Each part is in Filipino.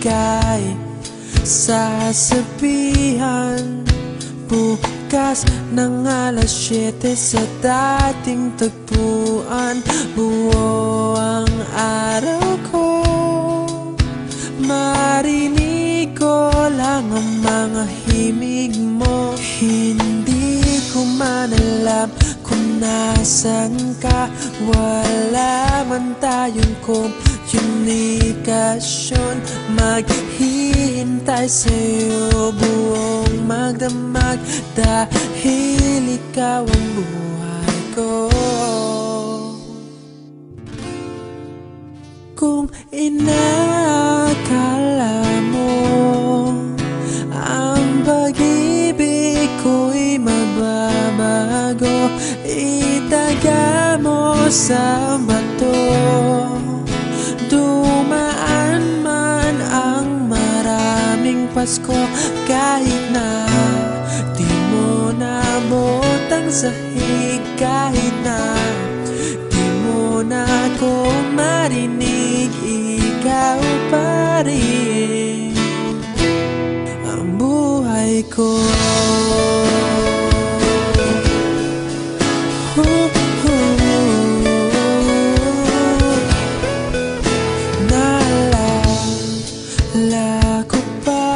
ika'y sasabihan. Bukas ng alas 7 sa dating tagpuan, buo ang araw ko. Marinig ko lang ang mga himig mo. Hindi ko man alam kung nasan ka. Wala man tayong komunikasyon. Maghihintay sa'yo buong magdamag, dahil ikaw ang buhay ko. Kung inakala mo ang pag-ibig ko'y mababago, itaga mo sa bato. Dumaan man ang maraming Pasko, kahit na di mo nabot ang sahig, kahit na di mo na ako marinig, ikaw pa rin ang buhay ko. Naalala ko pa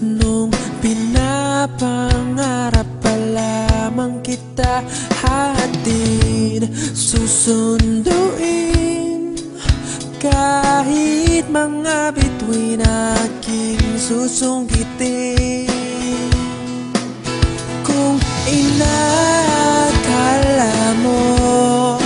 nung pinapangarap pa lamang kita, hatid susunduin kahit mga bituin aking susungkitin. Kung inakala mo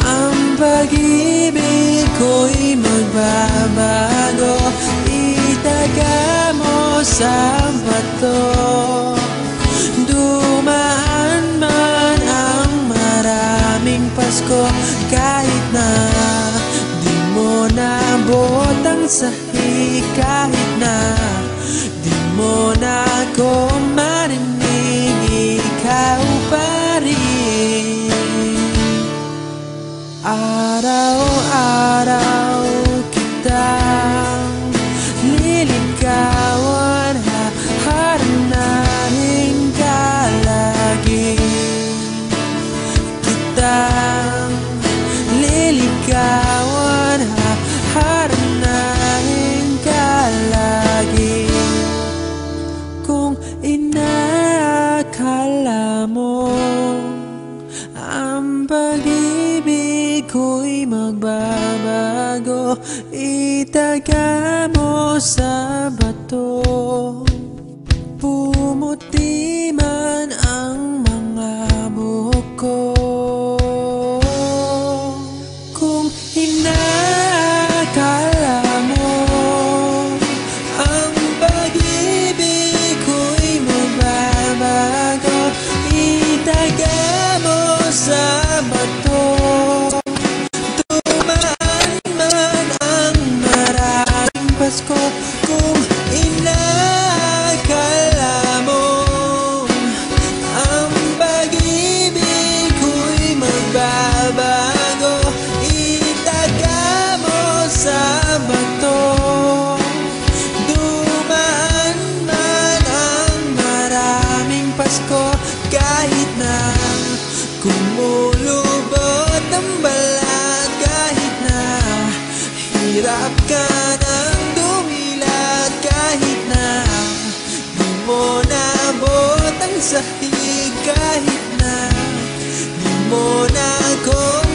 ang pag-ibig ko'y magbabago, itaga mo sa bato. Dumaan man ang maraming Pasko, kahit na di mo nabot ang sahig, kahit na di mo na ako marinig, ikaw pa rin. Araw-araw kitang liligawan, haharanahin ka lagi. Kitang liligawan, haharanahin ka lagi. Kung inakala mo ang pag-ibig ko'y magbabago, itaga mo sa bato. Pumuti man ang mga buhok ko. Kung inakala mo ang pag-ibig ko'y magbabago, itaga mo sa bato. Dumaan man ang maraming Pasko, kung inakala mo ang pag-ibig ko'y magbabago, itaga mo sa bato. Dumaan man ang maraming Pasko, kahit na kumulubot ang balat, kahit na hirap ka ng dumilat, kahit na di mo nabot ang sahig, kahit na di mo na ako